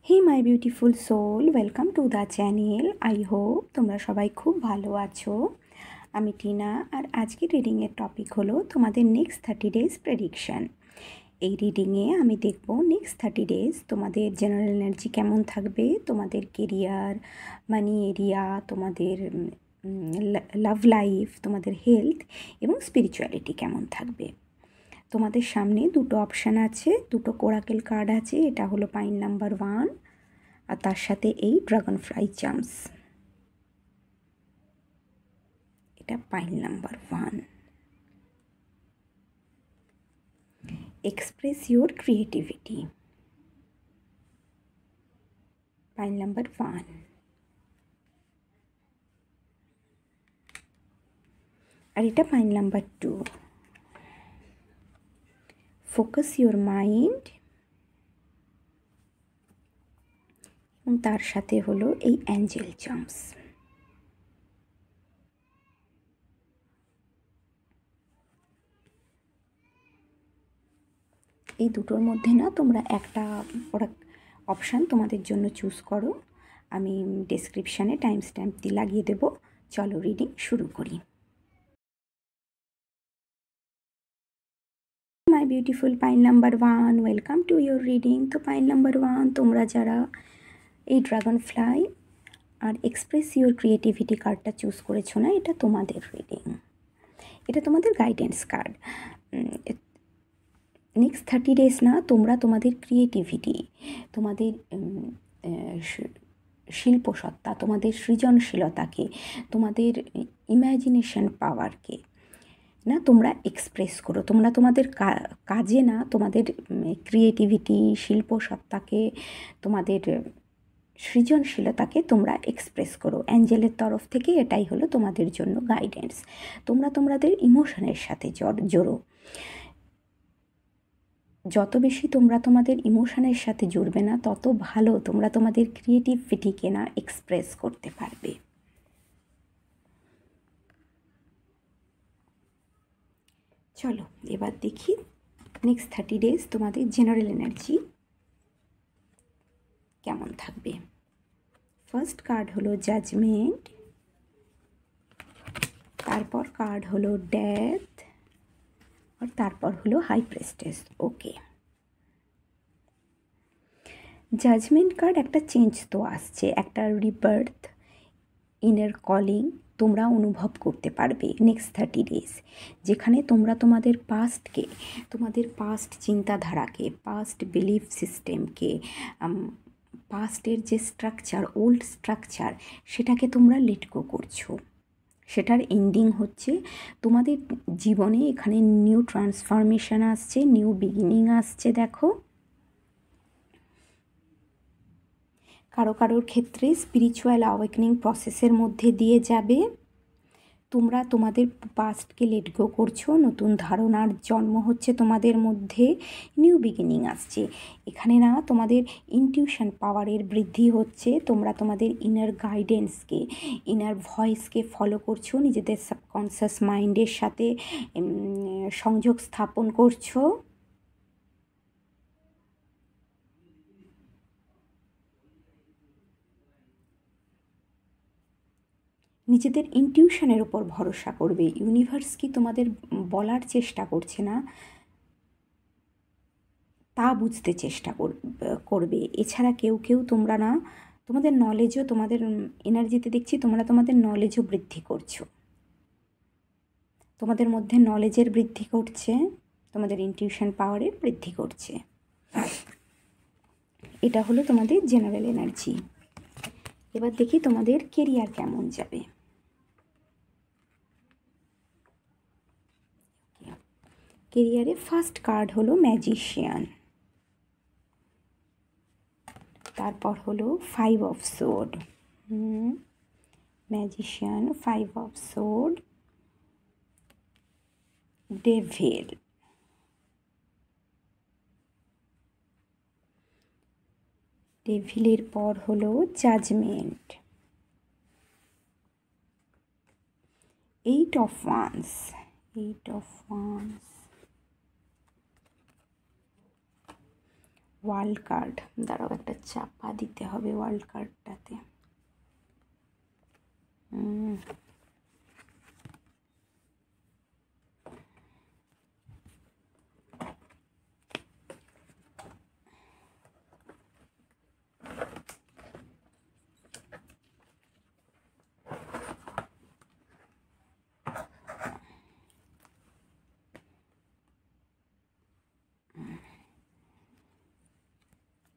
Hey my beautiful soul, welcome to the channel. I hope তোমরা সবাই খুব ভালো আছো। আমি টিনা, আর আজকের রিডিংয়ের টপিক হলো তোমাদের নেক্সট 30 ডেজ প্রেডিকশান। এই রিডিংয়ে আমি দেখব নেক্সট 30 ডেজ তোমাদের জেনারেল এনার্জি কেমন থাকবে, তোমাদের কেরিয়ার, মানি এরিয়া, তোমাদের লাভ লাইফ, তোমাদের হেলথ এবং স্পিরিচুয়ালিটি কেমন থাকবে। তোমাদের সামনে দুটো অপশান আছে, দুটো কোরাকেল কার্ড আছে। এটা হলো পাইন নাম্বার 1 আর তার সাথে এই ড্রাগন ফ্লাই চার্মস। এটা pile number 1। Express your creativity, pile number 1। আর এটা pile number 2। Focus your mind, এবং তার সাথে হলো এই অ্যাঞ্জেল চার্মস। এই দুটোর মধ্যে না তোমরা একটা অপশান তোমাদের জন্য চুজ করো। আমি ডেসক্রিপশানে টাইম স্ট্যাম্প দিয়ে লাগিয়ে দেবো। চলো রিডিং শুরু করি। My beautiful pile number 1, welcome to your reading. তো পাইল নাম্বার 1, তোমরা যারা এই ড্রাগন ফ্লাই আর এক্সপ্রেস ইউর ক্রিয়েটিভিটি কার্ডটা চুজ করেছো না, এটা তোমাদের রিডিং, এটা তোমাদের গাইডেন্স কার্ড। নেক্সট 30 ডেজ না তোমরা তোমাদের ক্রিয়েটিভিটি, তোমাদের শিল্পসত্তা, তোমাদের সৃজনশীলতাকে, তোমাদের ইম্যাজিনেশন পাওয়ারকে না তোমরা এক্সপ্রেস করো। তোমরা তোমাদের কাজে না তোমাদের ক্রিয়েটিভিটি, শিল্পসত্তাকে, তোমাদের সৃজনশীলতাকে তোমরা এক্সপ্রেস করো। অ্যাঞ্জেলের তরফ থেকে এটাই হলো তোমাদের জন্য গাইডেন্স। তোমরা তোমাদের ইমোশনের সাথে জড়ো। যত বেশি তোমরা তোমাদের ইমোশনের সাথে জুড়বে না, তত ভালো তোমরা তোমাদের ক্রিয়েটিভিটিকে না এক্সপ্রেস করতে পারবে। চলো এবার দেখি নেক্সট 30 ডেজ তোমাদের জেনারেল এনার্জি কেমন থাকবে। ফার্স্ট কার্ড হলো জাজমেন্ট, তারপর কার্ড হলো ডেথ, আর তারপর হলো হাই প্রেস্টেস। ওকে, জাজমেন্ট কার্ড একটা চেঞ্জ তো আসছে, একটা রিবার্থ, ইনার কলিং তোমরা অনুভব করতে পারবে নেক্সট 30 ডেজ, যেখানে তোমরা তোমাদের পাস্টকে, তোমাদের পাস্ট চিন্তাধারাকে, পাস্ট বিলিফ সিস্টেমকে, পাস্টের যে স্ট্রাকচার, ওল্ড স্ট্রাকচার, সেটাকে তোমরা লেট গো করছো। সেটার এন্ডিং হচ্ছে তোমাদের জীবনে। এখানে নিউ ট্রান্সফরমেশন আসছে, নিউ বিগিনিং আসছে। দেখো, কারো কারোর ক্ষেত্রে স্পিরিচুয়াল অ্যাওয়েকনিং প্রসেসের মধ্যে দিয়ে যাবে। তোমরা তোমাদের পাস্টকে লেট গো করছো, নতুন ধারণার জন্ম হচ্ছে তোমাদের মধ্যে, নিউ বিগিনিং আসছে। এখানে না তোমাদের ইনটিউশন পাওয়ারের বৃদ্ধি হচ্ছে। তোমরা তোমাদের ইনার গাইডেন্সকে, ইনার ভয়েসকে ফলো করছো, নিজেদের সাবকনসিয়াস মাইন্ডের সাথে সংযোগ স্থাপন করছো। নিজেদের ইনটিউশনের ওপর ভরসা করবে। ইউনিভার্স কি তোমাদের বলার চেষ্টা করছে না তা বুঝতে চেষ্টা করবে। এছাড়া কেউ তোমরা না তোমাদের নলেজও, তোমাদের এনার্জিতে দেখছি তোমরা তোমাদের নলেজও বৃদ্ধি করছো। তোমাদের মধ্যে নলেজের বৃদ্ধি করছে, তোমাদের ইনটিউশন পাওয়ারের বৃদ্ধি করছে। এটা হলো তোমাদের জেনারেল এনার্জি। এবার দেখি তোমাদের কেরিয়ার কেমন যাবে। কেরিয়ারে ফার্স্ট কার্ড হলো ম্যাজিশিয়ান, তারপর হলো 5 of sword, magician, 5 of sword, devil, ডেভিলের পর হলো judgement, 8 of wands, 8 of wands, world card, দাঁড়াও একটা চাপা দিতে হবে ওয়ার্ল্ড কার্ডটাতে।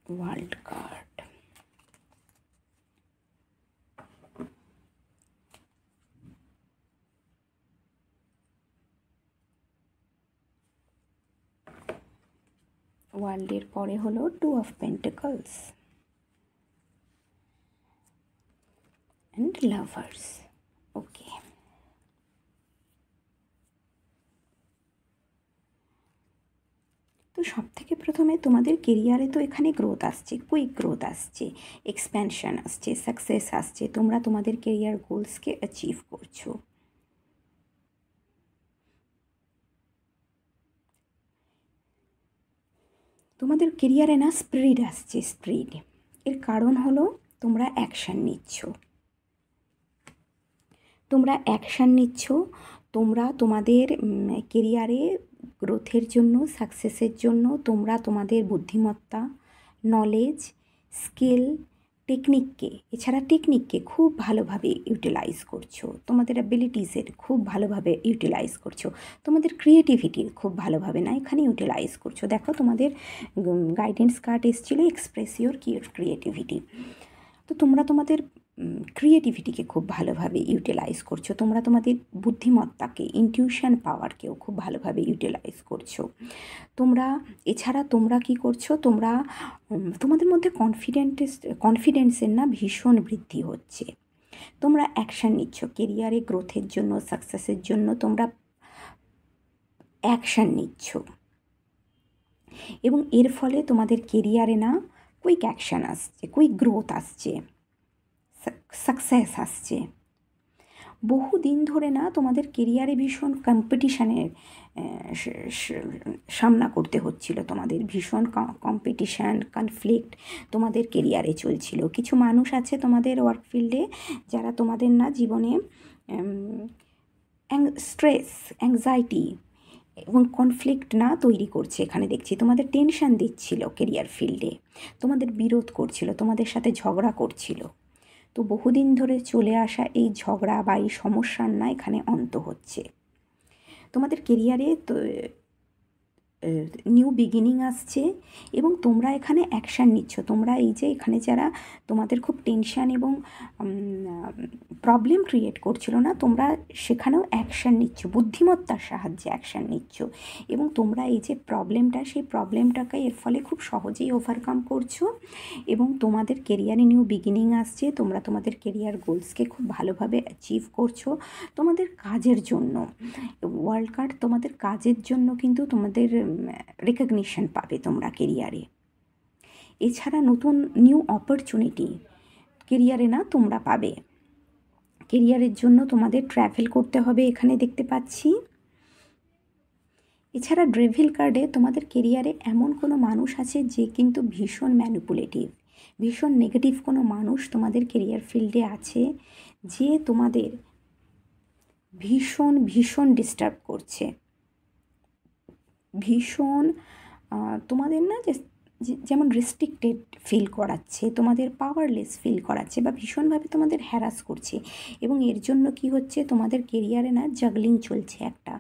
ওয়ার্ল্ড কার্ড, ওয়ার্ল্ডের পরে হলো 2 of Pentacles and Lovers। ওকে, তো সব থেকে প্রথমে তোমাদের কেরিয়ারে তো এখানে গ্রোথ আসছে, কুইক গ্রোথ আসছে, এক্সপ্যানশন আসছে, সাকসেস আসছে, তোমরা তোমাদের কেরিয়ার গোলসকে অ্যাচিভ করছো। তোমাদের কেরিয়ারে না স্পিড আসছে, স্পিড। এর কারণ হলো তোমরা অ্যাকশান নিচ্ছ, তোমরা তোমাদের কেরিয়ারে গ্রোথের জন্য, সাকসেসের জন্য তোমরা তোমাদের বুদ্ধিমত্তা, নলেজ, স্কিল, টেকনিককে খুব ভালোভাবে ইউটিলাইজ করছো, তোমাদের অ্যাবিলিটিসের খুব ভালোভাবে ইউটিলাইজ করছো, তোমাদের ক্রিয়েটিভিটির খুব ভালোভাবে না এখানে ইউটিলাইজ করছো। দেখো তোমাদের গাইডেন্স কার্ড এসেছিলো এক্সপ্রেস ইউর ক্রিয়েটিভিটি। তো তোমরা তোমাদের ক্রিয়েটিভিটিকে খুব ভালোভাবে ইউটিলাইজ করছো, তোমরা তোমাদের বুদ্ধিমত্তাকে, ইনটিউশন পাওয়ারকেও খুব ভালোভাবে ইউটিলাইজ করছো। এছাড়া তোমরা কি করছো, তোমরা তোমাদের মধ্যে কনফিডেন্সের না ভীষণ বৃদ্ধি হচ্ছে। তোমরা অ্যাকশান নিচ্ছ কেরিয়ারে গ্রোথের জন্য, সাকসেসের জন্য তোমরা অ্যাকশান নিচ্ছ, এবং এর ফলে তোমাদের কেরিয়ারে না কুইক অ্যাকশান আসছে, কুইক গ্রোথ আসছে, সাকসেস আসছে। বহুদিন ধরে না তোমাদের কেরিয়ারে ভীষণ কম্পিটিশানের সামনা করতে হচ্ছিল, তোমাদের ভীষণ কম্পিটিশান, কনফ্লিক্ট তোমাদের কেরিয়ারে চলছিল। কিছু মানুষ আছে তোমাদের ওয়ার্ক ফিল্ডে যারা তোমাদের না জীবনে স্ট্রেস, অ্যাংজাইটি এবং কনফ্লিক্ট না তৈরি করছে। এখানে দেখছি তোমাদের টেনশান দিচ্ছিল কেরিয়ার ফিল্ডে, তোমাদের বিরোধ করছিল, তোমাদের সাথে ঝগড়া করছিল। তো বহুদিন ধরে চলে আসা এই ঝগড়া বা এই সমস্যার না এখানে অন্ত হচ্ছে। তোমাদের কেরিয়ারে তো নিউ বিগিনিং আসছে এবং তোমরা এখানে অ্যাকশান নিচ্ছ। তোমরা এই যে এখানে যারা তোমাদের খুব টেনশান এবং প্রবলেম ক্রিয়েট করছিল না, তোমরা সেখানেও অ্যাকশান নিচ্ছ, বুদ্ধিমত্তার সাহায্যে অ্যাকশান নিচ্ছ, এবং তোমরা এই যে প্রবলেমটা, সেই প্রবলেমটাকে এর ফলে খুব সহজেই ওভারকাম করছো এবং তোমাদের কেরিয়ারে নিউ বিগিনিং আসছে। তোমরা তোমাদের কেরিয়ার গোলসকে খুব ভালোভাবে অ্যাচিভ করছো। তোমাদের কাজের জন্য ওয়ার্ল্ড কার্ড, তোমাদের কাজের জন্য কিন্তু তোমাদের রেকগনিশন পাবে তোমরা কেরিয়ারে। এছাড়া নতুন নিউ অপরচুনিটি কেরিয়ারে না তোমরা পাবে। কেরিয়ারের জন্য তোমাদের ট্র্যাভেল করতে হবে এখানে দেখতে পাচ্ছি। এছাড়া ডেভিল কার্ডে তোমাদের কেরিয়ারে এমন কোনো মানুষ আছে যে কিন্তু ভীষণ ম্যানিপুলেটিভ, ভীষণ নেগেটিভ কোনো মানুষ তোমাদের কেরিয়ার ফিল্ডে আছে যে তোমাদের ভীষণ ডিস্টার্ব করছে, ভীষণ তোমাদের না যেমন রেস্ট্রিক্টেড ফিল করাচ্ছে, তোমাদের পাওয়ারলেস ফিল করাচ্ছে বা ভীষণভাবে তোমাদের হ্যারাস করছে। এবং এর জন্য কি হচ্ছে, তোমাদের কেরিয়ারে না জাগলিং চলছে, একটা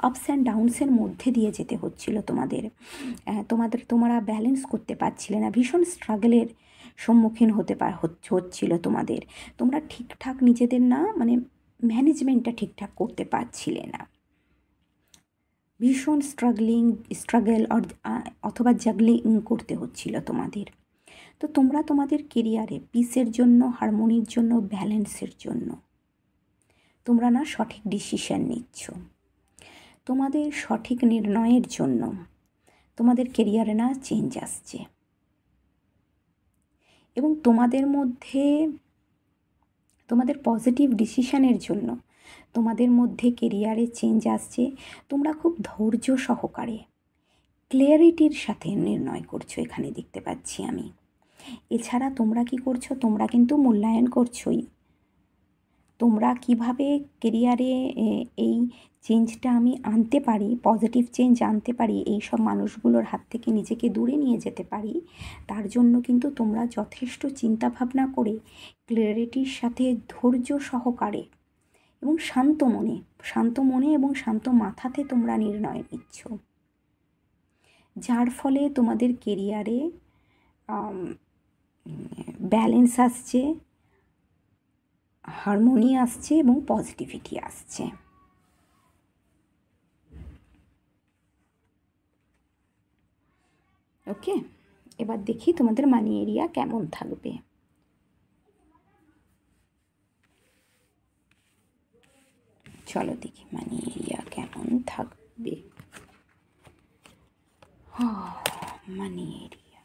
আপস অ্যান্ড ডাউনসের মধ্যে দিয়ে যেতে হচ্ছিল তোমাদের। তোমরা ব্যালেন্স করতে পারছিলে না, ভীষণ স্ট্রাগলের সম্মুখীন হচ্ছিল তোমাদের। তোমরা ঠিকঠাক নিজেদের না মানে ম্যানেজমেন্টটা ঠিকঠাক করতে পারছিলে না, ভীষণ স্ট্রাগল অথবা জাগলিং করতে হচ্ছিল তোমাদের। তো তোমরা তোমাদের কেরিয়ারে পিসের জন্য, হারমোনির জন্য, ব্যালেন্সের জন্য তোমরা না সঠিক ডিসিশন নিচ্ছ। তোমাদের সঠিক নির্ণয়ের জন্য তোমাদের কেরিয়ারে না চেঞ্জ আসছে এবং তোমাদের মধ্যে তোমাদের পজিটিভ ডিসিশনের জন্য তোমাদের মধ্যে কেরিয়ারে চেঞ্জ আসছে। তোমরা খুব ধৈর্য সহকারে, ক্লিয়ারিটির সাথে নির্ণয় করছো এখানে দেখতে পাচ্ছি আমি। এছাড়া তোমরা কি করছো, তোমরা কিন্তু মূল্যায়ন করছোই। তোমরা কিভাবে কেরিয়ারে এই চেঞ্জটা আমি আনতে পারি, পজিটিভ চেঞ্জ আনতে পারি, এই সব মানুষগুলোর হাত থেকে নিজেকে দূরে নিয়ে যেতে পারি, তার জন্য কিন্তু তোমরা যথেষ্ট চিন্তাভাবনা করে ক্লিয়ারিটির সাথে ধৈর্য সহকারে এবং শান্ত মনে এবং শান্ত মাথাতে তোমরা নির্ণয় নিচ্ছ, যার ফলে তোমাদের কেরিয়ারে ব্যালেন্স আসছে, হারমোনি আসছে এবং পজিটিভিটি আসছে। ওকে, এবার দেখি তোমাদের মানি এরিয়া কেমন থাকবে। চলো দেখি মানি এরিয়া কেমন থাকবে। মানি এরিয়া,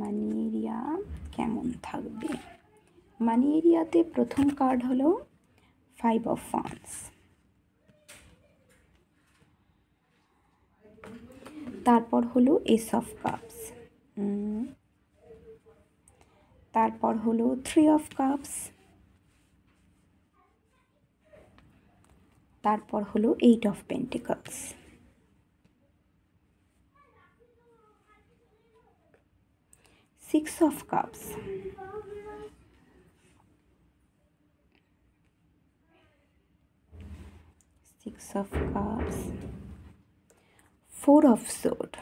মানি এরিয়া কেমন থাকবে। মানি এরিয়াতে প্রথম কার্ড হলো 5 of Wands, তারপর হলো Ace of Cups, তারপর হলো 3 of Cups, তারপর হলো 8 of Pentacles, Six of Cups, Six of Cups, Four of Swords,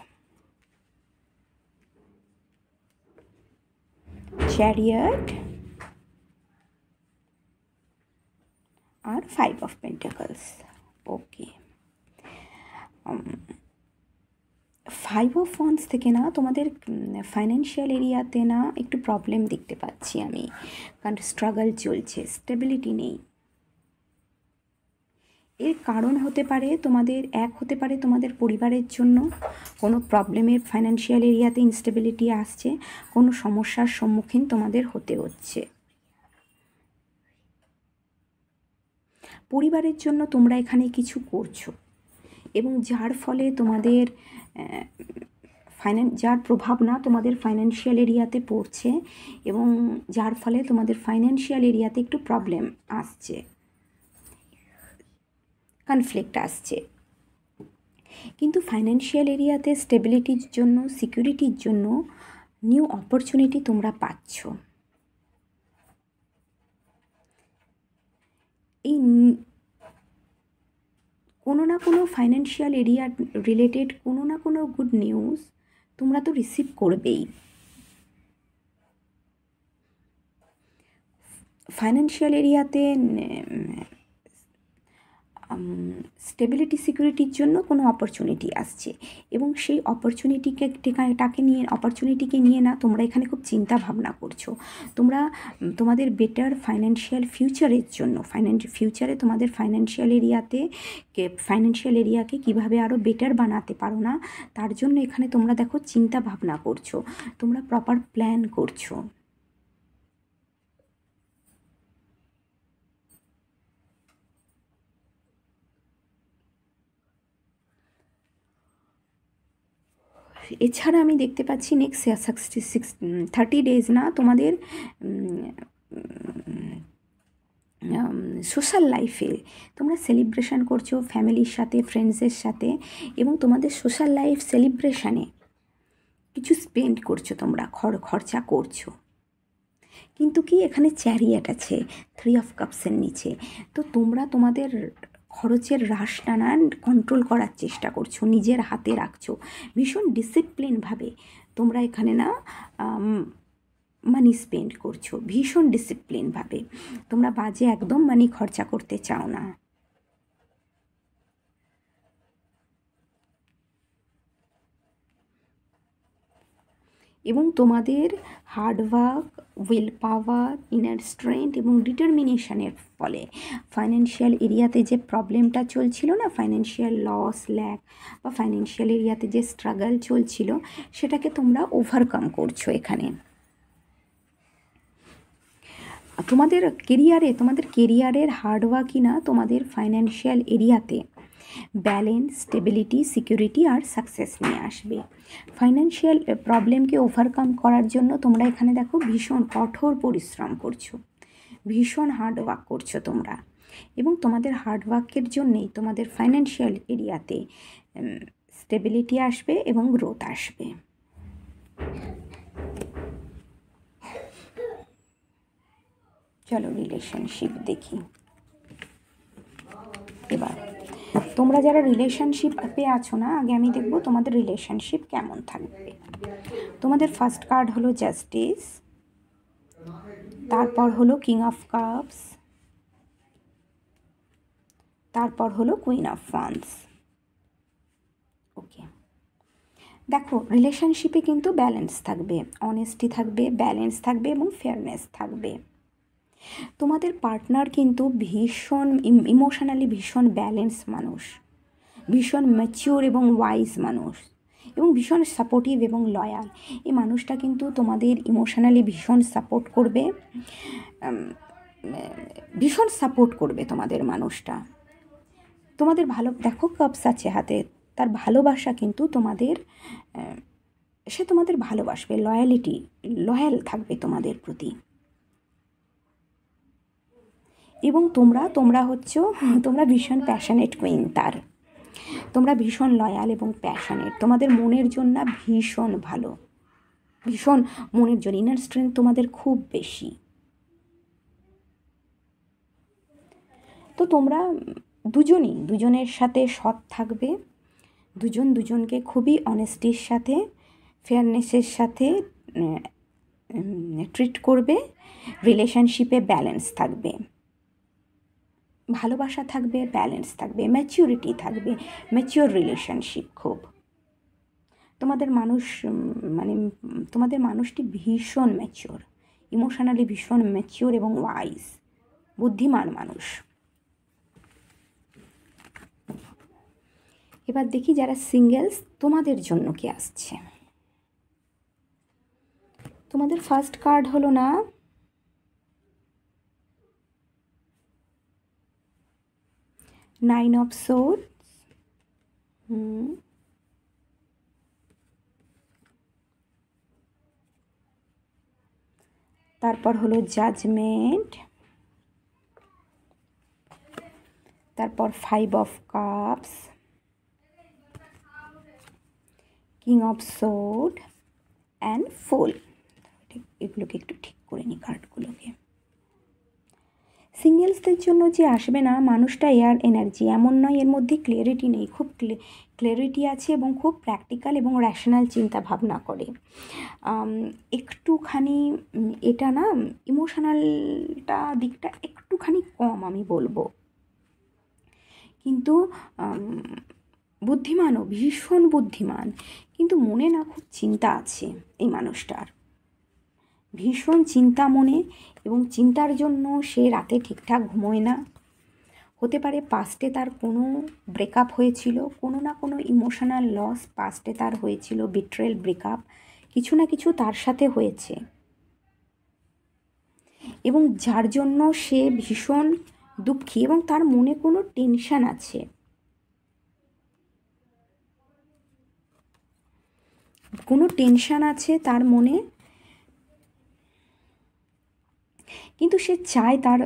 Chariot R 5 of Pentacles। Okay, 5 of Wands থেকে না তোমাদের ফাইন্যান্সিয়াল এরিয়াতে না একটু প্রবলেম দেখতে পাচ্ছি আমি, কারণ স্ট্রাগল চলছে, স্টেবিলিটি নেই। এর কারণ হতে পারে তোমাদের পরিবারের জন্য কোনো প্রবলেমের ফাইন্যান্সিয়াল এরিয়াতে ইনস্টেবিলিটি আসছে, কোনো সমস্যার সম্মুখীন তোমাদের হতে হচ্ছে। পরিবারের জন্য তোমরা এখানে কিছু করছো এবং যার ফলে তোমাদের যার প্রভাব না তোমাদের ফাইন্যান্সিয়াল এরিয়াতে পড়ছে এবং যার ফলে তোমাদের ফাইন্যান্সিয়াল এরিয়াতে একটু প্রবলেম আসছে, কনফ্লিক্ট আসছে। কিন্তু ফাইন্যান্সিয়াল এরিয়াতে স্টেবিলিটির জন্য, সিকিউরিটির জন্য নিউ অপরচুনিটি তোমরা পাচ্ছ। এই কোনো না কোনো ফাইন্যান্সিয়াল এরিয়া রিলেটেড কোনো না কোনো গুড নিউজ তোমরা তো রিসিভ করবেই। ফাইন্যান্সিয়াল এরিয়াতে স্টেবিলিটি সিকিউরিটির জন্য কোনো অপরচুনিটি আসছে এবং সেই অপরচুনিটিকে নিয়ে না তোমরা এখানে খুব চিন্তা ভাবনা করছো। তোমরা তোমাদের বেটার ফাইন্যান্সিয়াল ফিউচারের জন্য ফিউচারে তোমাদের ফাইন্যান্সিয়াল এরিয়াকে কিভাবে আরও বেটার বানাতে পারো না, তার জন্য এখানে তোমরা দেখো চিন্তা ভাবনা করছো, তোমরা প্রপার প্ল্যান করছো। এছাড়া আমি দেখতে পাচ্ছি নেক্সট 30 ডেজ না তোমাদের সোশ্যাল লাইফে তোমরা সেলিব্রেশন করছো ফ্যামিলির সাথে, ফ্রেন্ডসের সাথে, এবং তোমাদের সোশ্যাল লাইফ সেলিব্রেশনে কিছু স্পেন্ড করছো, তোমরা খরচা করছো। কিন্তু কি এখানে চ্যারিয়েট আছে 3 of কাপসের নিচে, তো তোমরা তোমাদের খরচের হ্রাসটা না কন্ট্রোল করার চেষ্টা করছো, নিজের হাতে রাখছো ভীষণ ডিসিপ্লিনভাবে। তোমরা এখানে না মানি স্পেন্ড করছো ভীষণ ডিসিপ্লিনভাবে, তোমরা বাজে একদম মানি খরচা করতে চাও না। এবং তোমাদের hard work, will power, inner strength এবং ডিটারমিনেশনের ফলে ফাইন্যান্সিয়াল এরিয়াতে যে প্রবলেমটা চলছিল না, ফাইন্যান্সিয়াল লস, ল্যাক বা ফাইন্যান্সিয়াল এরিয়াতে যে স্ট্রাগল চলছিল, সেটাকে তোমরা ওভারকাম করছো এখানে। তোমাদের কেরিয়ারের হার্ডওয়ার্কই না তোমাদের ফাইন্যান্সিয়াল এরিয়াতে ব্যালেন্স, স্টেবিলিটি, সিকিউরিটি আর সাকসেস নিয়ে আসবে। ফাইন্যান্সিয়াল প্রবলেমকে ওভারকাম করার জন্য তোমরা এখানে দেখো ভীষণ কঠোর পরিশ্রম করছো, ভীষণ হার্ডওয়ার্ক করছো তোমরা, এবং তোমাদের হার্ডওয়ার্কের জন্যেই তোমাদের ফাইন্যান্সিয়াল এরিয়াতে স্টেবিলিটি আসবে এবং গ্রোথ আসবে। চলো রিলেশনশিপ দেখি এবার। তোমরা যারা রিলেশনশিপে আছো না, আগে আমি দেখবো তোমাদের রিলেশনশিপ কেমন থাকবে। তোমাদের ফার্স্ট কার্ড হলো জাস্টিস, তারপর হলো কিং অফ কাপস, তারপর হলো কুইন অফ ওয়ান্স। ওকে, দেখো রিলেশনশিপে কিন্তু ব্যালেন্স থাকবে, অনেস্টি থাকবে, ব্যালেন্স থাকবে এবং ফেয়ারনেস থাকবে। তোমাদের পার্টনার কিন্তু ভীষণ ইমোশনালি ভীষণ ব্যালেন্স মানুষ, ভীষণ ম্যাচিওর এবং ওয়াইজ মানুষ, এবং ভীষণ সাপোর্টিভ এবং লয়াল। এই মানুষটা কিন্তু তোমাদের ইমোশনালি ভীষণ সাপোর্ট করবে, ভীষণ সাপোর্ট করবে তোমাদের মানুষটা। তোমাদের ভালো, দেখো কাপস আছে হাতে, তার ভালোবাসা কিন্তু তোমাদের, সে তোমাদের ভালোবাসবে, লয়াল থাকবে তোমাদের প্রতি। এবং তোমরা ভীষণ প্যাশনেট কুইন তার, তোমরা ভীষণ লয়াল এবং প্যাশনেট, তোমাদের মনের জন্য ভীষণ ভালো, ভীষণ মনের জন্য ইনার স্ট্রেংথ তোমাদের খুব বেশি। তো তোমরা দুজনের সাথে সৎ থাকবে, দুজনকে খুবই অনেস্টির সাথে, ফেয়ারনেসের সাথে ট্রিট করবে। রিলেশনশিপে ব্যালেন্স থাকবে, ভালোবাসা থাকবে, ব্যালেন্স থাকবে, ম্যাচিউরিটি থাকবে, ম্যাচিওর রিলেশনশিপ খুব। তোমাদের মানুষটি ভীষণ ম্যাচিওর, ইমোশনালি ভীষণ ম্যাচিওর এবং ওয়াইজ, বুদ্ধিমান মানুষ। এবার দেখি যারা সিঙ্গেলস, তোমাদের জন্য কি আসছে। তোমাদের ফার্স্ট কার্ড হলো না নাইন অফ সোর্ডস, তারপর হলো জাজমেন্ট, তারপর five of cups, king of sword and full. এগুলোকে একটু ঠিক করে নিই কার্ডগুলোকে। সিঙ্গেলসদের জন্য যে আসবে না মানুষটা এয়ার এনার্জি, এমন নয় এর মধ্যে ক্লিয়ারিটি নেই, খুব ক্লিয়ারিটি আছে এবং খুব প্র্যাকটিক্যাল এবং র্যাশনাল চিন্তা ভাবনা করে। একটুখানি এটা না ইমোশনালটা দিকটা একটুখানি কম আমি বলবো, কিন্তু বুদ্ধিমানও, ভীষণ বুদ্ধিমান, কিন্তু মনে না খুব চিন্তা আছে এই মানুষটার, ভীষণ চিন্তা মনে, এবং চিন্তার জন্য সে রাতে ঠিকঠাক ঘুমোয় না। হতে পারে পাস্টে তার কোনো ব্রেকআপ হয়েছিল, কোনো না কোনো ইমোশনাল লস পাস্টে তার হয়েছিল, বিট্রেল, ব্রেকআপ, কিছু না কিছু তার সাথে হয়েছে, এবং যার জন্য সে ভীষণ দুঃখী এবং তার মনে কোনো টেনশন আছে। তার মনে, কিন্তু সে চায় তার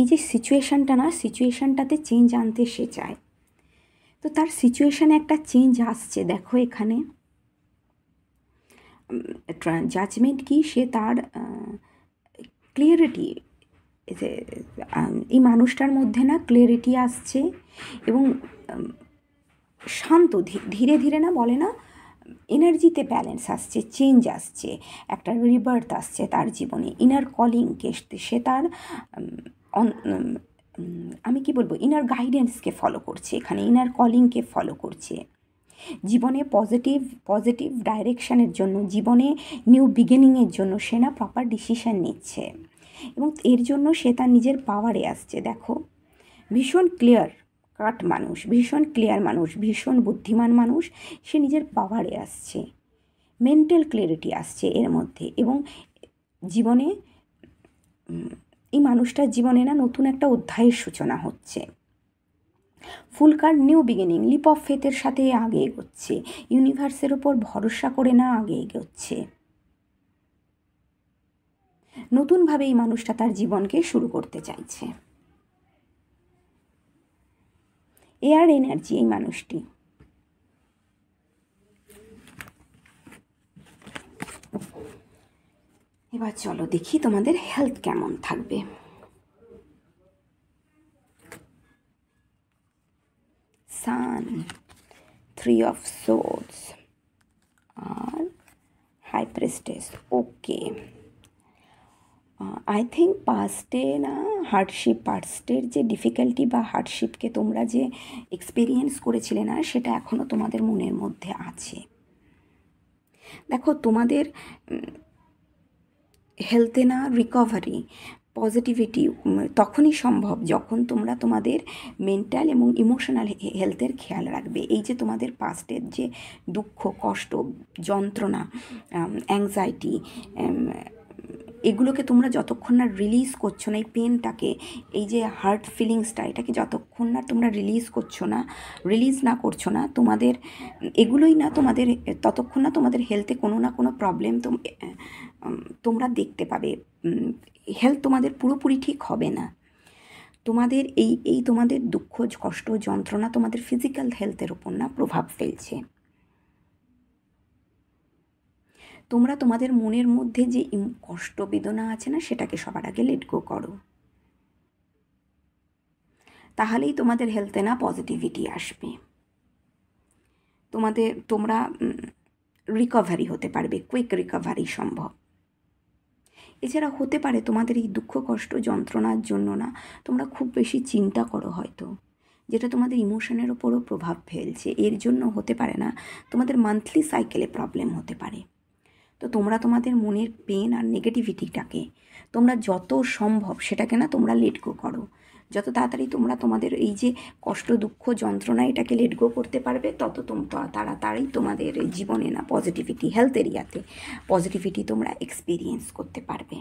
এই যে সিচুয়েশানটাতে চেঞ্জ আনতে সে চায়। তো তার সিচুয়েশানে একটা চেঞ্জ আসছে, দেখো এখানে জাজমেন্ট কি, সে তার ক্লিয়ারিটি, এই মানুষটার মধ্যে না ক্লিয়ারিটি আসছে এবং শান্ত, ধীরে ধীরে না বলে না, এনার্জিতে ব্যালেন্স আসছে, চেঞ্জ আসছে, একটা রিবার্থ আসছে তার জীবনে। ইনার কলিংকে সে তার আমি কি বলবো, ইনার গাইডেন্সকে ফলো করছে, এখানে ইনার কলিংকে ফলো করছে। জীবনে পজিটিভ ডাইরেকশানের জন্য, জীবনে নিউ বিগিনিংয়ের জন্য সে না প্রপার ডিসিশান নিচ্ছে, এবং এর জন্য সে তার নিজের পাওয়ারে আসছে। দেখো ভীষণ ক্লিয়ার কাট মানুষ, ভীষণ ক্লিয়ার মানুষ, ভীষণ বুদ্ধিমান মানুষ, সে নিজের পাওয়ারে আসছে, মেন্টাল ক্লিয়ারিটি আসছে এর মধ্যে, এবং জীবনে এই মানুষটার জীবনে না নতুন একটা অধ্যায়ের সূচনা হচ্ছে। Fool card new beginning, leap of ফেথের সাথে আগে এগোচ্ছে, ইউনিভার্সের ওপর ভরসা করে না আগে এগোচ্ছে। নতুনভাবে এই মানুষটা তার জীবনকে শুরু করতে চাইছে। এয়ার এনার্জি এই মানুষটি। এবার চলো দেখি তোমাদের হেলথ কেমন থাকবে। সান, 3 of swords আর high priestess. Okay, I think পাস্টে না পাস্টের যে ডিফিকাল্টি বা হার্ডশিপকে তোমরা যে এক্সপিরিয়েন্স করেছিলে না, সেটা এখনও তোমাদের মনের মধ্যে আছে। দেখো, তোমাদের হেলথে না রিকভারি, পজিটিভিটি তখনই সম্ভব যখন তোমরা তোমাদের মেন্টাল এবং ইমোশনাল হেলথের খেয়াল রাখবে। এই যে তোমাদের পাস্টের যে দুঃখ, কষ্ট, যন্ত্রণা, অ্যাংজাইটি, এগুলোকে তোমরা যতক্ষণ না রিলিজ করছো না, এই পেনটাকে, এই যে হার্ট ফিলিংসটা, এটাকে যতক্ষণ না তোমরা রিলিজ না করছো না, তোমাদের এগুলোই না তোমাদের, ততক্ষণ না তোমাদের হেলথে কোনো না কোনো প্রবলেম তোমরা দেখতে পাবে। হেলথ তোমাদের পুরোপুরি ঠিক হবে না। তোমাদের এই তোমাদের দুঃখ, কষ্ট, যন্ত্রণা তোমাদের ফিজিক্যাল হেলথের ওপর না প্রভাব ফেলছে। তোমরা তোমাদের মনের মধ্যে যে কষ্ট, বেদনা আছে না, সেটাকে সবার আগে লেট গো করো। তাহলেই তোমাদের হেলথে না পজিটিভিটি আসবে। তোমরা রিকভারি হতে পারবে, কুইক রিকভারি সম্ভব। এছাড়া হতে পারে তোমাদের এই দুঃখ, কষ্ট, যন্ত্রণার জন্য না তোমরা খুব বেশি চিন্তা করো হয়তো, যেটা তোমাদের ইমোশনের ওপরও প্রভাব ফেলছে। এর জন্য হতে পারে না তোমাদের মান্থলি সাইকেলে প্রবলেম হতে পারে। তো তোমরা তোমাদের মনের পেন আর নেগেটিভিটিটাকে তোমরা যত সম্ভব সেটাকে না তোমরা লেট গো করো। যত তাড়াতাড়ি তোমরা তোমাদের এই যে কষ্ট, দুঃখ, যন্ত্রণা, এটাকে লেট গো করতে পারবে, তত তাড়াতাড়ি তোমাদের জীবনে না পজিটিভিটি, হেলথ এরিয়াতে পজিটিভিটি তোমরা এক্সপিরিয়েন্স করতে পারবে।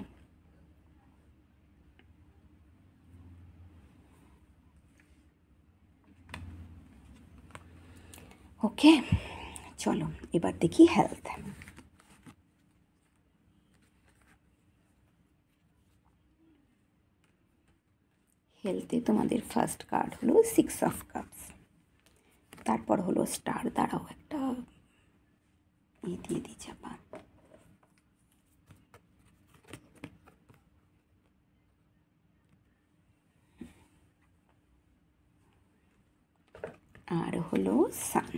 ওকে, চলো এবার দেখি হেলথ। হেলথে তোমাদের ফার্স্ট কার্ড হলো 6 of Cups, তারপর হলো স্টার। দাঁড়াও একটা দিয়ে দিই চাপা। আর হলো সান।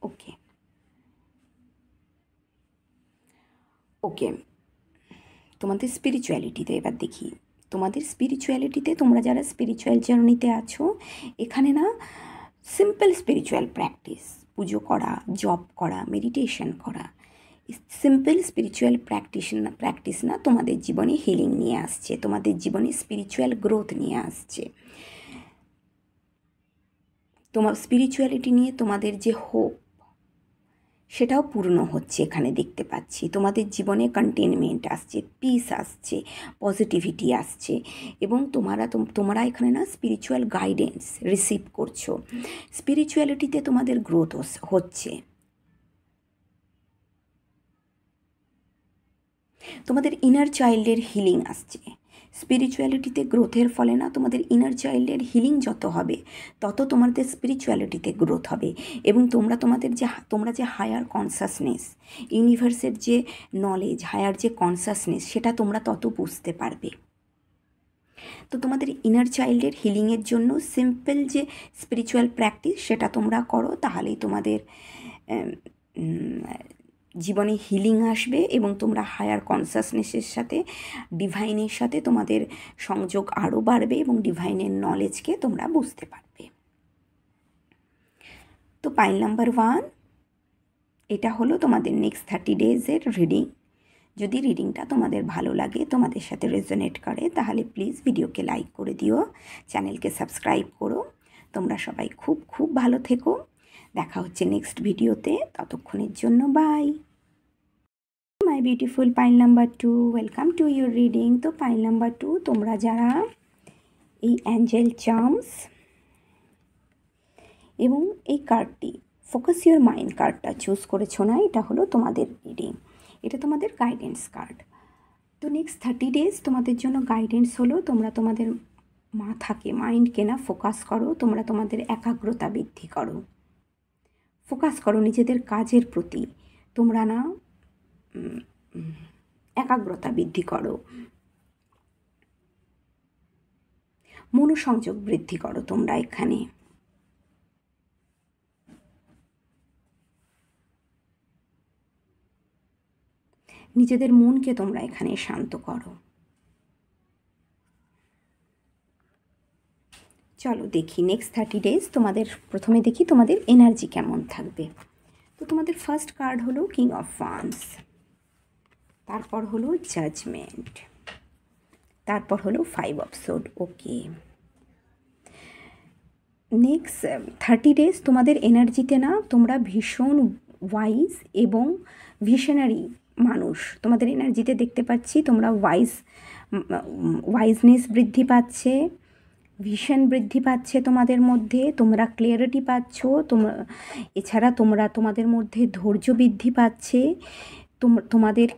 ওকে ওকে, তোমাদের স্পিরিচুয়ালিটিতে এবার দেখি। তোমাদের স্পিরিচুয়ালিটিতে, তোমরা যারা স্পিরিচুয়াল জার্নিতে আছো, এখানে না সিম্পল স্পিরিচুয়াল প্র্যাকটিস, পুজো করা, জপ করা, মেডিটেশন করা, সিম্পল স্পিরিচুয়াল প্র্যাকটিস না তোমাদের জীবনে হিলিং নিয়ে আসছে, তোমাদের জীবনে স্পিরিচুয়াল গ্রোথ নিয়ে আসছে। তোমার স্পিরিচুয়ালিটি নিয়ে তোমাদের যে হোপ, সেটাও পূর্ণ হচ্ছে। এখানে দেখতে পাচ্ছি তোমাদের জীবনে কন্টেনমেন্ট আসছে, পিস আসছে, পজিটিভিটি আসছে, এবং তোমরা এখানে না স্পিরিচুয়াল গাইডেন্স রিসিভ করছো। স্পিরিচুয়ালিটিতে তোমাদের গ্রোথ হচ্ছে। তোমাদের ইনার চাইল্ডের হিলিং আসছে। স্পিরিচুয়ালিটিতে গ্রোথের ফলে না তোমাদের ইনার চাইল্ডের হিলিং যত হবে, তত তোমাদের স্পিরিচুয়ালিটিতে গ্রোথ হবে, এবং তোমরা যে হায়ার কনসাসনেস, ইউনিভার্সের যে নলেজ, হায়ার যে কনসাসনেস, সেটা তোমরা তত বুঝতে পারবে। তো তোমাদের ইনার চাইল্ডের হিলিংয়ের জন্য সিম্পল যে স্পিরিচুয়াল প্র্যাকটিস, সেটা তোমরা করো, তাহলেই তোমাদের জীবনে হিলিং আসবে, এবং তোমরা হায়ার কনসাসনেসের সাথে, ডিভাইনের সাথে তোমাদের সংযোগ আরও বাড়বে, এবং ডিভাইনের নলেজকে তোমরা বুঝতে পারবে। তো পাইল নাম্বার 1, এটা হলো তোমাদের নেক্সট 30 ডেজের রিডিং। যদি রিডিংটা তোমাদের ভালো লাগে, তোমাদের সাথে রেজোনেট করে, তাহলে প্লিজ ভিডিওকে লাইক করে দিও, চ্যানেলকে সাবস্ক্রাইব করো। তোমরা সবাই খুব খুব ভালো থেকো। দেখা হচ্ছে নেক্সট ভিডিওতে, ততক্ষণের জন্য bye. My beautiful pile number 2, welcome to your reading. তো পাইল নাম্বার 2, তোমরা যারা এই অ্যাঞ্জেল চার্মস এবং এই কার্ডটি ফোকাস ইউর মাইন্ড কার্ডটা চুজ করেছো না, এটা হলো তোমাদের রিডিং, এটা তোমাদের গাইডেন্স কার্ড। তো নেক্সট 30 ডেজ তোমাদের জন্য গাইডেন্স হলো তোমরা তোমাদের মাইন্ডকে না ফোকাস করো, তোমরা তোমাদের একাগ্রতা বৃদ্ধি করো, ফোকাস করো নিজেদের কাজের প্রতি, তোমরা না একাগ্রতা বৃদ্ধি করো, মনোসংযোগ বৃদ্ধি করো তোমরা এখানে। নিজেদের মনকে তোমরা এখানে শান্ত করো। চলো দেখি নেক্সট 30 ডেজ তোমাদের, প্রথমে দেখি তোমাদের এনার্জি কেমন থাকবে। তো তোমাদের ফার্স্ট কার্ড হলো কিং অফ ওয়ান্ডস, তারপর হলো জাজমেন্ট, তারপর হলো 5 of sword. Okay, next 30 days তোমাদের এনার্জিতে না তোমরা ভীষণ ওয়াইজ এবং ভিশনারি মানুষ, তোমাদের এনার্জিতে দেখতে পাচ্ছি তোমরা ওয়াইজনেস বৃদ্ধি পাচ্ছে, ভিশন বৃদ্ধি পাচ্ছে তোমাদের মধ্যে, তোমরা ক্লিয়ারিটি পাচ্ছ, এছাড়া তোমরা তোমাদের মধ্যে ধৈর্য বৃদ্ধি পাচ্ছে, তোমাদের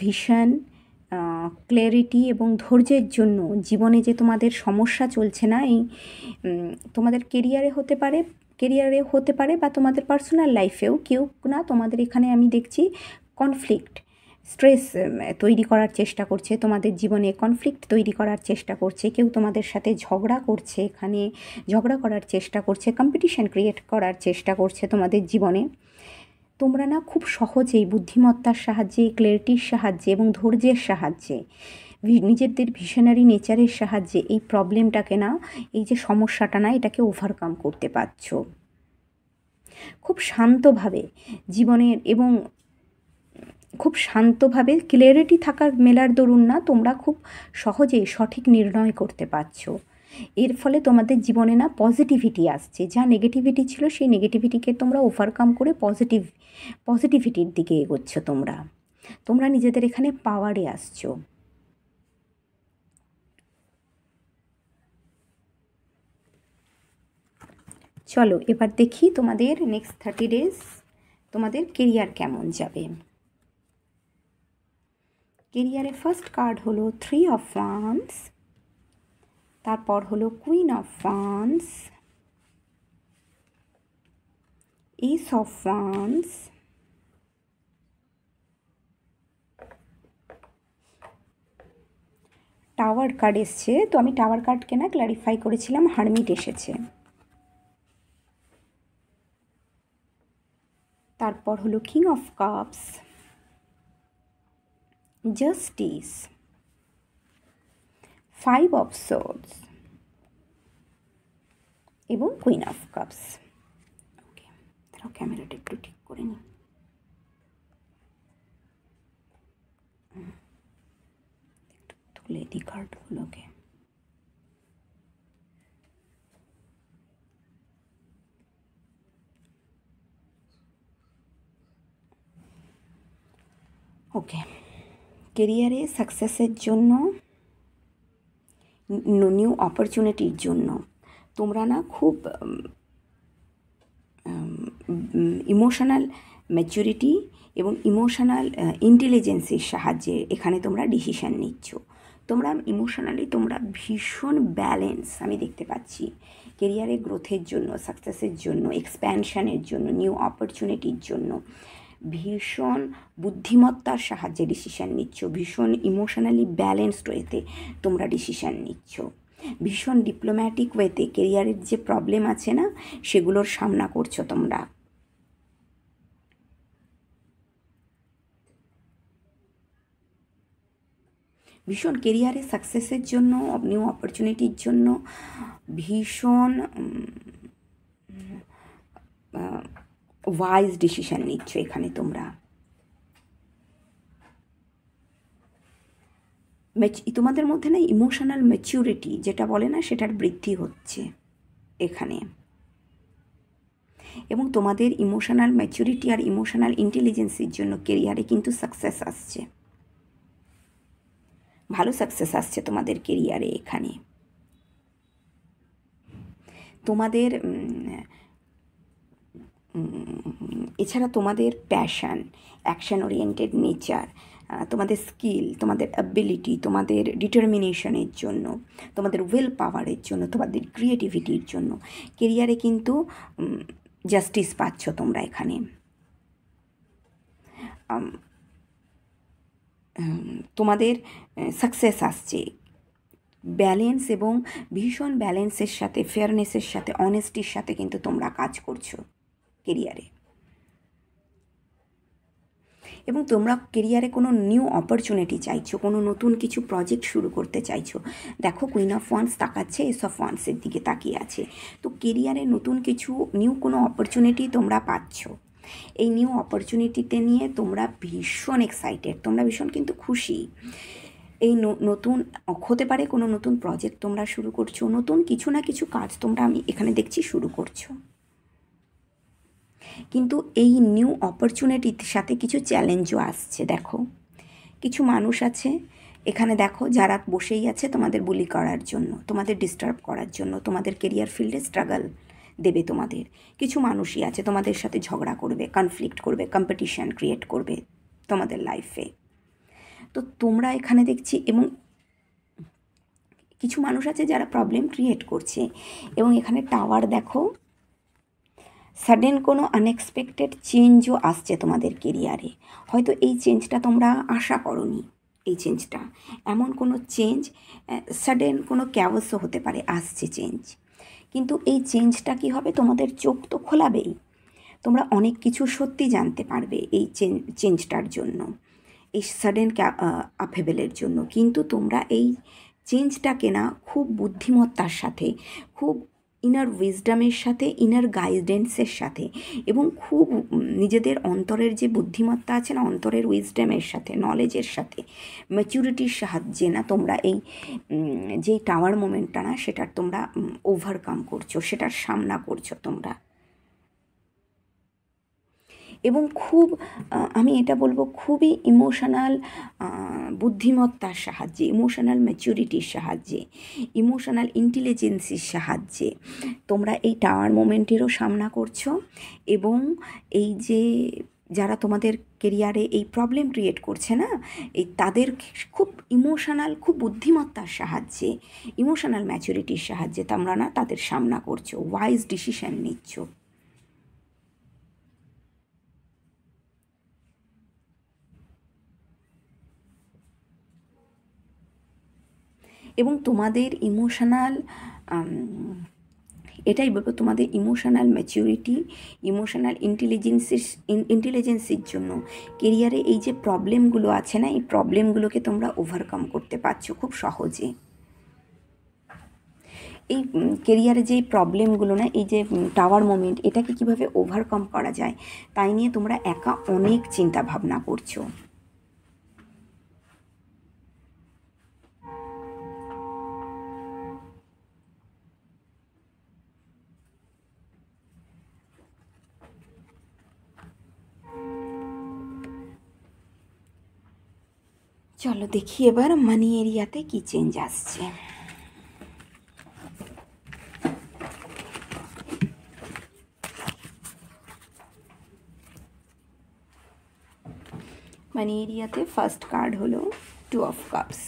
ভিশন, ক্লিয়ারিটি এবং ধৈর্যের জন্য জীবনে যে তোমাদের সমস্যা চলছে না, এই তোমাদের কেরিয়ারে হতে পারে বা তোমাদের পার্সোনাল লাইফেও কেউ না তোমাদের এখানে আমি দেখছি কনফ্লিক্ট, স্ট্রেস তৈরি করার চেষ্টা করছে, তোমাদের জীবনে কনফ্লিক্ট তৈরি করার চেষ্টা করছে, কেউ তোমাদের সাথে ঝগড়া করছে, এখানে ঝগড়া করার চেষ্টা করছে, কম্পিটিশন ক্রিয়েট করার চেষ্টা করছে তোমাদের জীবনে। তোমরা না খুব সহজেই বুদ্ধিমত্তার সাহায্যে, ক্ল্যারিটির সাহায্যে এবং ধৈর্যের সাহায্যে, নিজেদের ভিশনারি নেচারের সাহায্যে এই প্রবলেমটাকে না, এই যে সমস্যাটা না, এটাকে ওভারকাম করতে পারছো খুব শান্তভাবে জীবনের, এবং খুব শান্তভাবে ক্লিয়ারিটি থাকার মেলার দরুন না তোমরা খুব সহজেই সঠিক নির্ণয় করতে পারছো। এর ফলে তোমাদের জীবনে না পজিটিভিটি আসছে, যা নেগেটিভিটি ছিল সেই নেগেটিভিটিকে তোমরা ওভারকাম করে পজিটিভিটির দিকে এগোচ্ছ, তোমরা নিজেদের এখানে পাওয়ারে আসছো। চলো এবার দেখি তোমাদের নেক্সট 30 ডেজ তোমাদের কেরিয়ার কেমন যাবে। কেরিয়ারের ফার্স্ট কার্ড হলো 3 অফ ওয়ান্ডস, তারপর হলো queen of wands, S of wands, tower card এসছে। তো আমি টাওয়ার কার্ডকে না ক্ল্যারিফাই করেছিলাম, হারমিট এসেছে। তারপর হলো king of cups, justice, 5 of swords এবং কুইন অফ কাপস। ওকে, তারাও ক্যামেরাটা একটু ঠিক করে নিই। একটু তুলে দিই কার্ডগুলোকে। ওকে, কেরিয়ারে সাকসেসের জন্য, নিউ অপরচুনিটির জন্য তোমরা না খুব ইমোশনাল ম্যাচুরিটি এবং ইমোশনাল ইন্টেলিজেন্সের সাহায্যে এখানে তোমরা ডিসিশান নিচ্ছ। তোমরা ইমোশনালি তোমরা ভীষণ ব্যালেন্স আমি দেখতে পাচ্ছি। কেরিয়ারে গ্রোথের জন্য, সাকসেসের জন্য, এক্সপ্যানশনের জন্য, নিউ অপরচুনিটির জন্য ভীষণ বুদ্ধিমত্তার সাহায্যে ডিসিশান নিচ্ছ, ভীষণ ইমোশনালি ব্যালেন্সড ওয়েতে তোমরা ডিসিশান নিচ্ছ, ভীষণ ডিপ্লোম্যাটিক ওয়েতে কেরিয়ারের যে প্রবলেম আছে না সেগুলোর সামনা করছো তোমরা। ভীষণ কেরিয়ারে সাকসেসের জন্য, নিউ অপরচুনিটির জন্য ভীষণ ওয়াইজ ডিসিশান নিচ্ছ এখানে তোমরা। তোমাদের মধ্যে না ইমোশনাল ম্যাচুরিটি যেটা বলে না সেটার বৃদ্ধি হচ্ছে এখানে। এবং তোমাদের ইমোশনাল ম্যাচুরিটি আর ইমোশনাল ইন্টেলিজেন্সির জন্য কেরিয়ারে কিন্তু সাকসেস আসছে, ভালো সাকসেস আসছে তোমাদের কেরিয়ারে। এখানে তোমাদের এছাড়া তোমাদের প্যাশন, অ্যাকশন ওরিয়েন্টেড নেচার, তোমাদের স্কিল, তোমাদের অ্যাবিলিটি, তোমাদের ডিটারমিনেশনের জন্য, তোমাদের উইল পাওয়ারের জন্য, তোমাদের ক্রিয়েটিভিটির জন্য কেরিয়ারে কিন্তু জাস্টিস পাচ্ছ তোমরা এখানে। তোমাদের সাকসেস আসছে। ব্যালেন্স এবং ভীষণ ব্যালেন্সের সাথে, ফেয়ারনেসের সাথে, অনেস্টির সাথে কিন্তু তোমরা কাজ করছো কেরিয়ারে। এবং তোমরা কেরিয়ারে কোনো নিউ অপরচুনিটি চাইছো, কোনো নতুন কিছু প্রজেক্ট শুরু করতে চাইছো। দেখো কুইন অফ ওয়ান্স তাকাচ্ছে, এস অফ ওয়ান্সের দিকে তাকিয়ে আছে। তো কেরিয়ারে নতুন কিছু নিউ কোনো অপরচুনিটি তোমরা পাচ্ছ। এই নিউ অপরচুনিটিতে নিয়ে তোমরা ভীষণ এক্সাইটেড, তোমরা ভীষণ কিন্তু খুশি। এই নতুন হতে পারে কোনো নতুন প্রজেক্ট তোমরা শুরু করছো, নতুন কিছু না কিছু কাজ তোমরা আমি এখানে দেখছি শুরু করছো। কিন্তু এই নিউ অপরচুনিটির সাথে কিছু চ্যালেঞ্জও আসছে। দেখো কিছু মানুষ আছে এখানে, দেখো যারা বসেই আছে তোমাদের বুলি করার জন্য, তোমাদের ডিস্টার্ব করার জন্য, তোমাদের কেরিয়ার ফিল্ডে স্ট্রাগল দেবে। তোমাদের কিছু মানুষই আছে তোমাদের সাথে ঝগড়া করবে, কনফ্লিক্ট করবে, কম্পিটিশান ক্রিয়েট করবে তোমাদের লাইফে। তো তোমরা এখানে দেখছি, এবং কিছু মানুষ আছে যারা প্রবলেম ক্রিয়েট করছে। এবং এখানে টাওয়ার দেখো, সাডেন কোনো আনএক্সপেক্টেড চেঞ্জও আসছে তোমাদের কেরিয়ারে। হয়তো এই চেঞ্জটা তোমরা আশা করোনি, এই চেঞ্জটা এমন কোনো চেঞ্জ, সাডেন কোনো ক্যাওসও হতে পারে, আসছে চেঞ্জ। কিন্তু এই চেঞ্জটা কী হবে, তোমাদের চোখ তো খোলাবেই, তোমরা অনেক কিছু সত্যি জানতে পারবে এই চেঞ্জটার জন্য, এই সাডেন আপহেবেলের জন্য। কিন্তু তোমরা এই চেঞ্জটাকে না খুব বুদ্ধিমত্তার সাথে, খুব ইনার উইজডামের সাথে, ইনার গাইডেন্সের সাথে, এবং খুব নিজেদের অন্তরের যে বুদ্ধিমত্তা আছে না, অন্তরের উইজডামের সাথে, নলেজের সাথে, ম্যাচুরিটির সাহায্যে না তোমরা এই যে টাওয়ার মোমেন্টটা না, সেটার তোমরা ওভারকাম করছো, সেটার সামনা করছো তোমরা। এবং খুব আমি এটা বলবো খুবই ইমোশনাল বুদ্ধিমত্তার সাহায্যে, ইমোশনাল ম্যাচুরিটির সাহায্যে, ইমোশনাল ইন্টেলিজেন্সির সাহায্যে তোমরা এই টাওয়ার মোমেন্টেরও সামনা করছো। এবং এই যে যারা তোমাদের কেরিয়ারে এই প্রবলেম ক্রিয়েট করছে না, এই তাদের খুব ইমোশনাল, খুব বুদ্ধিমত্তার সাহায্যে, ইমোশনাল ম্যাচুরিটির সাহায্যে তোমরা না তাদের সামনা করছো, ওয়াইজ ডিসিশন নিচ্ছ। এবং তোমাদের ইমোশনাল, এটাই বলবো, তোমাদের ইমোশনাল ম্যাচুরিটি, ইমোশনাল ইন্টেলিজেন্সির জন্য কেরিয়ারে এই যে প্রবলেমগুলো আছে না, এই প্রবলেমগুলোকে তোমরা ওভারকাম করতে পারছো খুব সহজে। এই কেরিয়ারে যে প্রবলেমগুলো না, এই যে টাওয়ার মোমেন্ট, এটাকে কিভাবে ওভারকাম করা যায় তাই নিয়ে তোমরা একা অনেক চিন্তা ভাবনা করছো। চলো দেখি এবার মানি এরিয়াতে কি চেঞ্জ আসছে। মানি এরিয়াতে ফার্স্ট কার্ড হলো 2 অফ কাপস,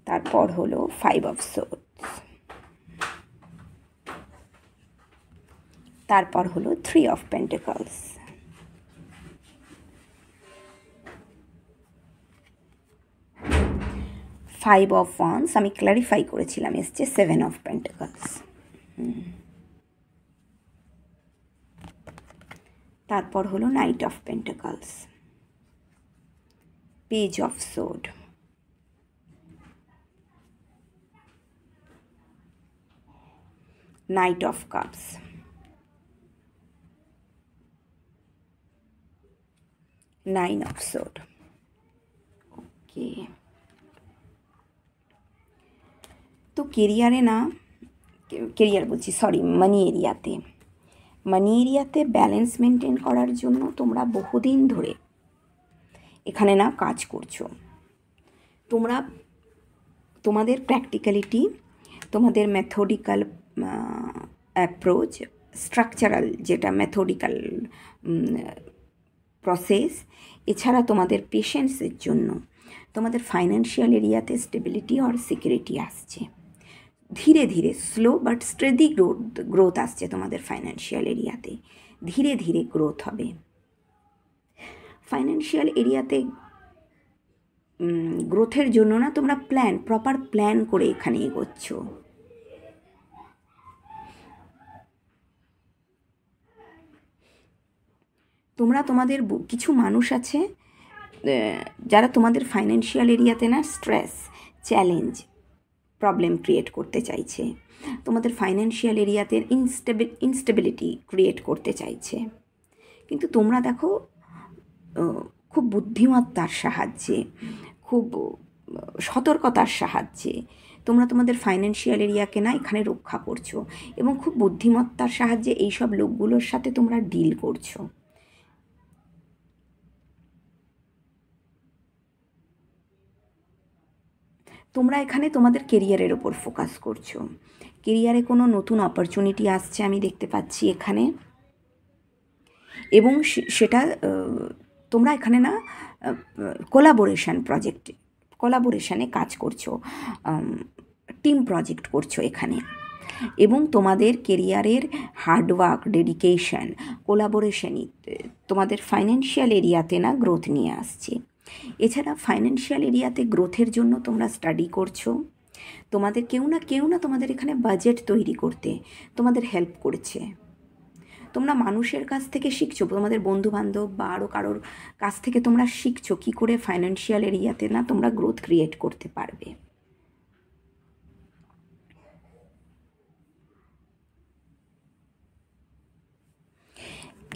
তারপর হলো 5 অফ সোর্ডস, তারপর হলো 3 অফ পেন্টিকলস, 5 অফ ওয়ান্স, আমি ক্ল্যারিফাই করেছিলাম এসছে 7 অফ পেন্টিকলস, তারপর হলো knight of pentacles, page of sword, knight of cups, 9 of sword. Okay, তো কেরিয়ারে না কেরিয়ার বলছি, সরি, মানি এরিয়াতে। মানি এরিয়াতে ব্যালেন্স মেনটেন করার জন্য তোমরা বহুদিন ধরে এখানে না কাজ করছো। তোমরা তোমাদের প্র্যাকটিক্যালিটি, তোমাদের মেথডিক্যাল অ্যাপ্রোচ, স্ট্রাকচারাল যেটা মেথডিক্যাল প্রসেস, এছাড়া তোমাদের পেশেন্সের জন্য তোমাদের ফাইন্যান্সিয়াল এরিয়াতে স্টেবিলিটি আর সিকিউরিটি আসছে। ধীরে ধীরে স্লো বাট স্টেডি গ্রোথ আসছে তোমাদের ফাইন্যান্সিয়াল এরিয়াতে। ধীরে ধীরে গ্রোথ হবে ফাইন্যান্সিয়াল এরিয়াতে। গ্রোথের জন্য না তোমরা প্রপার প্ল্যান করে এখানে এগোচ্ছ। তোমরা তোমাদের কিছু মানুষ আছে যারা তোমাদের ফাইন্যান্সিয়াল এরিয়াতে না স্ট্রেস, চ্যালেঞ্জ, প্রবলেম ক্রিয়েট করতে চাইছে। তোমাদের ফাইন্যান্সিয়াল এরিয়াতে ইনস্টেবিলিটি ক্রিয়েট করতে চাইছে। কিন্তু তোমরা দেখো খুব বুদ্ধিমত্তার সাহায্যে, খুব সতর্কতার সাহায্যে তোমরা তোমাদের ফাইন্যান্সিয়াল এরিয়াকে না এখানে রক্ষা করছো, এবং খুব বুদ্ধিমত্তার সাহায্যে এইসব লোকগুলোর সাথে তোমরা ডিল করছো। তোমরা এখানে তোমাদের কেরিয়ারের ওপর ফোকাস করছো। কেরিয়ারে কোনো নতুন অপরচুনিটি আসছে আমি দেখতে পাচ্ছি এখানে, এবং সেটা তোমরা এখানে না কোলাবোরেশনে কাজ করছো, টিম প্রজেক্ট করছো এখানে। এবং তোমাদের কেরিয়ারের হার্ডওয়ার্ক, ডেডিকেশন, কোলাবোরেশনই তোমাদের ফাইন্যান্সিয়াল এরিয়াতে না গ্রোথ নিয়ে আসছে। এছাড়া ফাইন্যান্সিয়াল এরিয়াতে গ্রোথের জন্য তোমরা স্টাডি করছো। তোমাদের কেউ না তোমাদের এখানে বাজেট তৈরি করতে তোমাদের হেল্প করছে। তোমরা মানুষের কাছ থেকে শিখছো, তোমাদের বন্ধুবান্ধব বা আরও কারোর কাছ থেকে তোমরা শিখছো কী করে ফাইন্যান্সিয়াল এরিয়াতে না তোমরা গ্রোথ ক্রিয়েট করতে পারবে।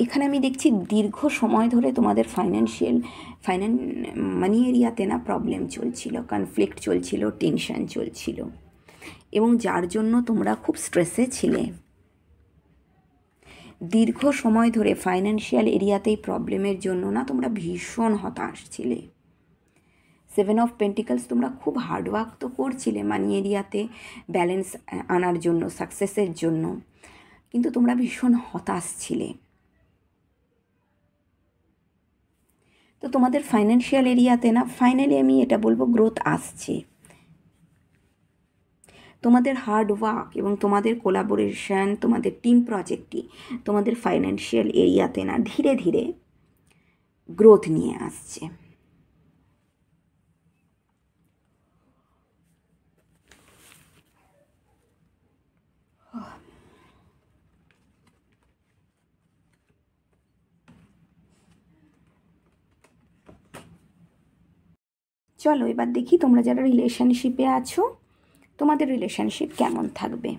এখানে আমি দেখছি দীর্ঘ সময় ধরে তোমাদের মানি এরিয়াতে না প্রবলেম চলছিল, কনফ্লিক্ট চলছিল, টেনশন চলছিল, এবং যার জন্য তোমরা খুব স্ট্রেসে ছিলে। দীর্ঘ সময় ধরে ফাইন্যান্সিয়াল এরিয়াতেই প্রবলেমের জন্য না তোমরা ভীষণ হতাশ ছিলে। 7 অফ পেন্টিকলস, তোমরা খুব হার্ডওয়ার্ক তো করছিলে মানি এরিয়াতে ব্যালেন্স আনার জন্য, সাকসেসের জন্য, কিন্তু তোমরা ভীষণ হতাশ ছিলে। তো তোমাদের ফাইন্যান্সিয়াল এরিয়াতে না ফাইনালি আমি এটা বলবো গ্রোথ আসছে। তোমাদের হার্ডওয়ার্ক এবং তোমাদের কোলাবোরেশন, তোমাদের টিম প্রজেক্টই তোমাদের ফাইন্যান্সিয়াল এরিয়াতে না ধীরে ধীরে গ্রোথ নিয়ে আসছে। চলো এবার দেখি তোমরা যারা রিলেশনশিপে আছো তোমাদের রিলেশনশিপ কেমন থাকবে।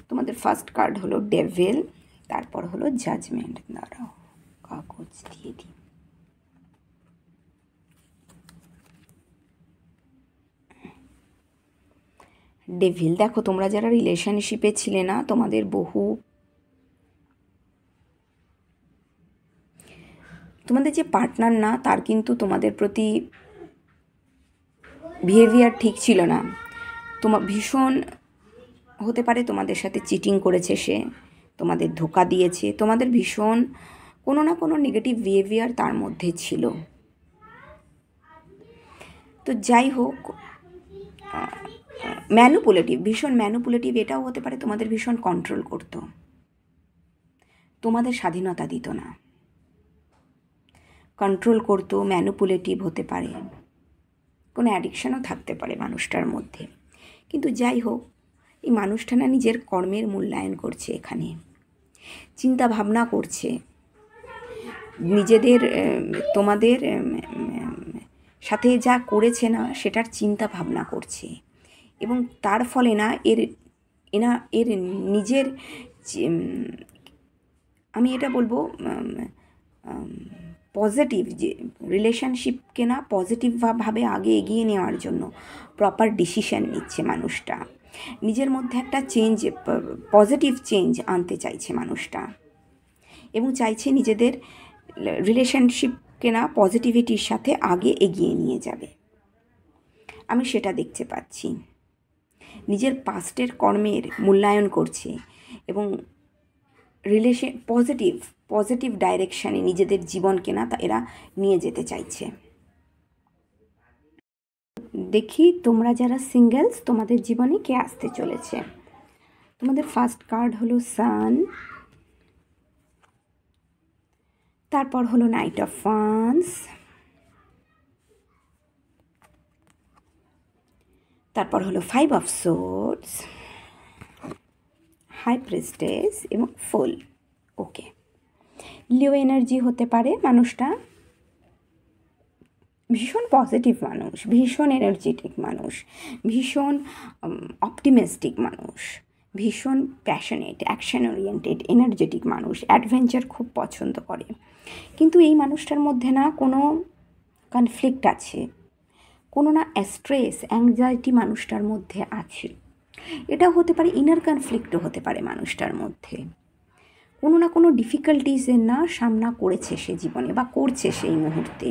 তোমাদের ফার্স্ট কার্ড হলো ডেভিল, তারপর হলো জাজমেন্ট। দাঁড়াও কাগজ দিয়ে দিই। ডেভিল, দেখো তোমরা যারা রিলেশনশিপে ছিলে না তোমাদের তোমাদের যে পার্টনার না তার কিন্তু তোমাদের প্রতি বিহেভিয়ার ঠিক ছিল না। ভীষণ হতে পারে তোমাদের সাথে চিটিং করেছে সে, তোমাদের ধোকা দিয়েছে, তোমাদের ভীষণ কোনো না কোনো নেগেটিভ বিহেভিয়ার তার মধ্যে ছিল। তো যাই হোক, ভীষণ ম্যানুপুলেটিভ এটাও হতে পারে, তোমাদের ভীষণ কন্ট্রোল করতো, তোমাদের স্বাধীনতা দিত না, কন্ট্রোল করতো, ম্যানুপুলেটিভ হতে পারে, কোনো অ্যাডিকশানও থাকতে পারে মানুষটার মধ্যে। কিন্তু যাই হোক, এই মানুষটা না নিজের কর্মের মূল্যায়ন করছে, এখানে চিন্তা ভাবনা করছে, নিজেদের তোমাদের সাথে যা করেছে না সেটার চিন্তা ভাবনা করছে, এবং তার ফলে না এর নিজের, আমি এটা বলবো পজিটিভ, যে রিলেশনশিপকে না পজিটিভভাবে আগে এগিয়ে নেওয়ার জন্য প্রপার ডিসিশন নিচ্ছে মানুষটা, নিজের মধ্যে একটা চেঞ্জ, পজিটিভ চেঞ্জ আনতে চাইছে মানুষটা, এবং চাইছে নিজেদের রিলেশনশিপকে না পজিটিভিটির সাথে আগে এগিয়ে নিয়ে যাবে। আমি সেটা দেখতে পাচ্ছি। নিজের পাস্টের কর্মের মূল্যায়ন করছে এবং পজিটিভ ডাইরেকশানে নিজেদের জীবনকে না তা এরা নিয়ে যেতে চাইছে। দেখি তোমরা যারা সিঙ্গেলস, তোমাদের জীবনে কে আসতে চলেছে। তোমাদের ফার্স্ট কার্ড হলো সান, তারপর হলো নাইট অফ ওয়ান্স, তারপর হলো 5 অফ সোর্ডস, হাই প্রিস্টেস এবং ফুল। ওকে, লিও এনার্জি হতে পারে মানুষটা, ভীষণ পজিটিভ মানুষ, ভীষণ এনার্জেটিক মানুষ, ভীষণ অপটিমিস্টিক মানুষ, ভীষণ প্যাশনেট, অ্যাকশন ওরিয়েন্টেড, এনার্জেটিক মানুষ, অ্যাডভেঞ্চার খুব পছন্দ করে। কিন্তু এই মানুষটার মধ্যে না কোনো কনফ্লিক্ট আছে, কোনো না স্ট্রেস, অ্যাংজাইটি মানুষটার মধ্যে আছে। এটা হতে পারে ইনার কনফ্লিক্টও হতে পারে মানুষটার মধ্যে। কোনো না কোনো ডিফিকাল্টিসের না সামনা করেছে সে জীবনে, বা করছে সেই মুহূর্তে।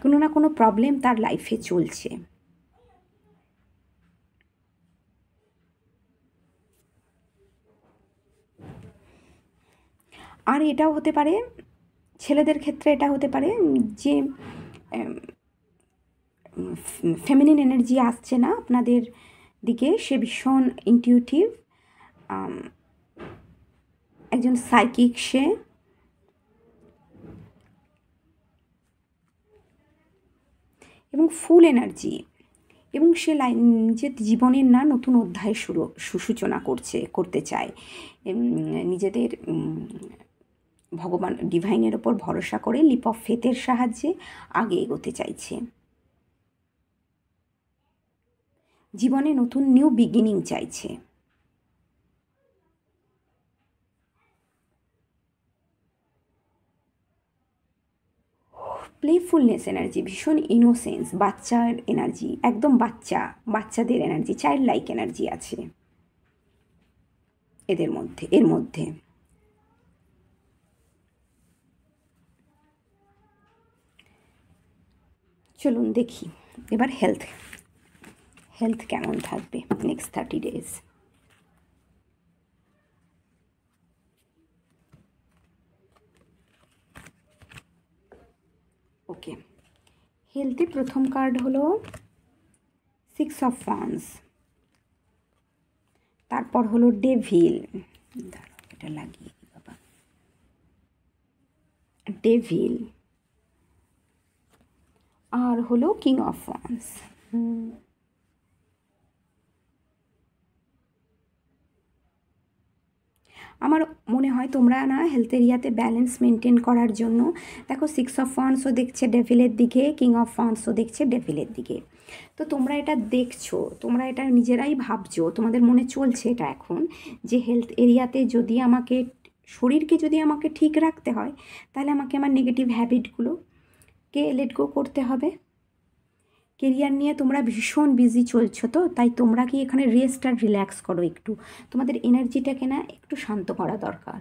কোনো না কোনো প্রবলেম তার লাইফে চলছে। আর এটাও হতে পারে, ছেলেদের ক্ষেত্রে এটা হতে পারে যে ফেমিনিন এনার্জি আসছে না আপনাদের দিকে, সে ভীষণ ইনটিউটিভ, একজন সাইকিক সে, এবং ফুল এনার্জি, এবং সে নিজের জীবনের না নতুন অধ্যায় সূচনা করতে চায়। নিজেদের ভগবান ডিভাইনের ওপর ভরসা করে লিপ অফ ফেথের সাহায্যে আগে এগোতে চাইছে। জীবনে নতুন নিউ বিগিনিং চাইছে। প্লেফুলনেস এনার্জি, ভীষণ ইনোসেন্স, বাচ্চার এনার্জি, একদম বাচ্চাদের এনার্জি, চাইল্ড লাইক এনার্জি আছে এর মধ্যে। চলুন দেখি এবার হেলথ কেমন থাকবে নেক্সট 30 days। ওকে, হেলথে প্রথম কার্ড হলো 6 অফ ওয়ান্স, তারপর হলো ডেভিল, এটা লাগিয়ে দিই বাবা, ডেভিল, আর হলো কিং অফ ওয়ান্স। আমার মনে হয় তোমরা না হেলথ এরিয়াতে ব্যালেন্স মেনটেন করার জন্য, দেখো 6 অফ ওয়ান্সও দেখছে ডেভিলের দিকে, কিং অফ ওয়ান্সও দেখছে ডেভিলের দিকে। তো তোমরা এটা দেখছো, তোমরা এটা নিজেরাই ভাবছো, তোমাদের মনে চলছে এটা এখন, যে হেলথ এরিয়াতে যদি আমাকে, শরীরকে যদি আমাকে ঠিক রাখতে হয়, তাহলে আমাকে আমার নেগেটিভ হ্যাবিটগুলোকে লেট গো করতে হবে। কেরিয়ার নিয়ে তোমরা ভীষণ বিজি চলছো, তো তাই তোমরা কি এখানে রেস্ট আর রিল্যাক্স করো, একটু তোমাদের এনার্জিটাকে না একটু শান্ত করা দরকার,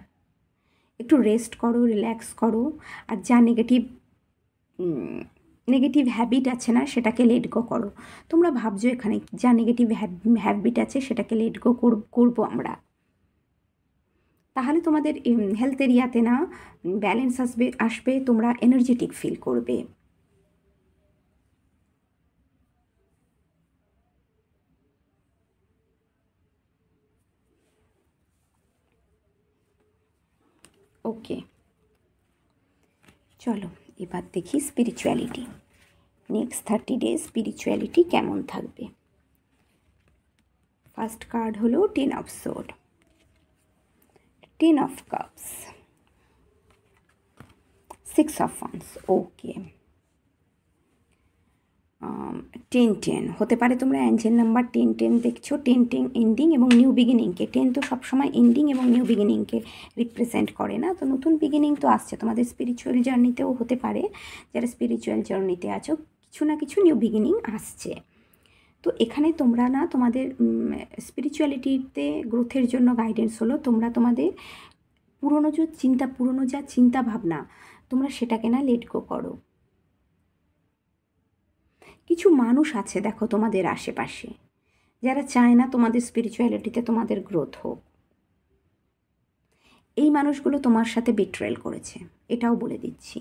একটু রেস্ট করো, রিল্যাক্স করো। আর যা নেগেটিভ হ্যাবিট আছে না, সেটাকে লেট গো করো। তোমরা ভাবছো এখানে যা নেগেটিভ হ্যাবিট আছে সেটাকে লেট গো করবো আমরা, তাহলে তোমাদের হেলথ এরিয়াতে না ব্যালেন্স আসবে, তোমরা এনার্জেটিক ফিল করবে। ওকে, চলো এবার দেখি স্পিরিচুয়ালিটি, নেক্সট 30 days স্পিরিচুয়ালিটি কেমন থাকবে। ফার্স্ট কার্ড হলো 10 of sword, 10 of cups, 6 of wands. Okay, 10 হতে পারে তোমরা অ্যাঞ্জেল নাম্বার 10 দেখছো, 10 এন্ডিং এবং নিউ বিগিনিংকে, 10 তো সবসময় এন্ডিং এবং নিউ বিগিনিংকে রিপ্রেজেন্ট করে না, তো নতুন বিগিনিং তো আসছে তোমাদের স্পিরিচুয়াল জার্নিতেও হতে পারে, যারা স্পিরিচুয়াল জার্নিতে আছো কিছু না কিছু নিউ বিগিনিং আসছে। তো এখানে তোমরা না তোমাদের স্পিরিচুয়ালিটিতে গ্রোথের জন্য গাইডেন্স হলো তোমরা তোমাদের পুরনো যা চিন্তা ভাবনা তোমরা সেটাকে না লেট গো করো। কিছু মানুষ আছে দেখো তোমাদের আশেপাশে যারা চায় না তোমাদের স্পিরিচুয়ালিটিতে তোমাদের গ্রোথ হোক। এই মানুষগুলো তোমার সাথে বিট্রেল করেছে, এটাও বলে দিচ্ছি।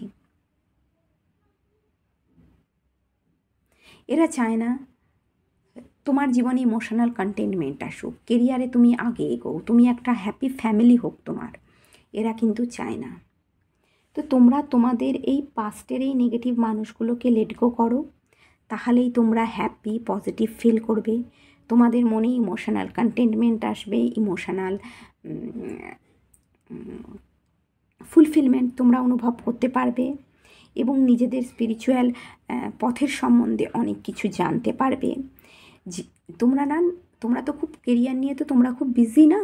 এরা চায় না তোমার জীবনে ইমোশনাল কন্টেনমেন্ট আসুক, কেরিয়ারে তুমি আগে এগোও, তুমি একটা হ্যাপি ফ্যামিলি হোক তোমার, এরা কিন্তু চায় না। তো তোমরা তোমাদের এই পাস্টের এই নেগেটিভ মানুষগুলোকে লেট গো করো, তাহলেই তোমরা হ্যাপি পজিটিভ ফিল করবে, তোমাদের মনে ইমোশনাল কন্টেনমেন্ট আসবে, ইমোশনাল ফুলফিলমেন্ট তোমরা অনুভব করতে পারবে এবং নিজেদের স্পিরিচুয়াল পথের সম্বন্ধে অনেক কিছু জানতে পারবে। তোমরা তো খুব কেরিয়ার নিয়ে তো তোমরা খুব বিজি না,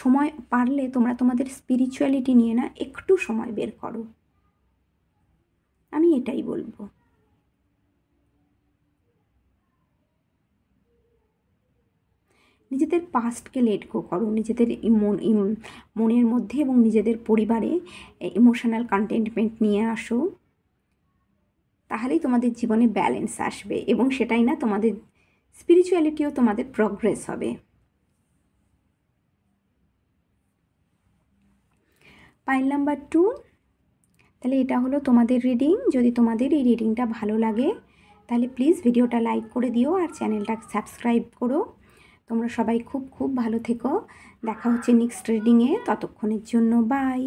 সময় পারলে তোমরা তোমাদের স্পিরিচুয়ালিটি নিয়ে না একটু সময় বের করো, আমি এটাই বলবো। নিজেদের পাস্টকে লেট গো করো, নিজেদের মনের মধ্যে এবং নিজেদের পরিবারে ইমোশনাল কন্টেনমেন্ট নিয়ে আসো, তাহলেই তোমাদের জীবনে ব্যালেন্স আসবে এবং সেটাই না তোমাদের স্পিরিচুয়ালিটিও তোমাদের প্রগ্রেস হবে। পাইল নাম্বার 2, তাহলে এটা হলো তোমাদের রিডিং। যদি তোমাদের এই রিডিংটা ভালো লাগে তাহলে প্লিজ ভিডিওটা লাইক করে দিও আর চ্যানেলটা সাবস্ক্রাইব করো। তোমরা সবাই খুব খুব ভালো থেকো, দেখা হচ্ছে নেক্সট রিডিংয়ে, ততক্ষণের জন্য বাই।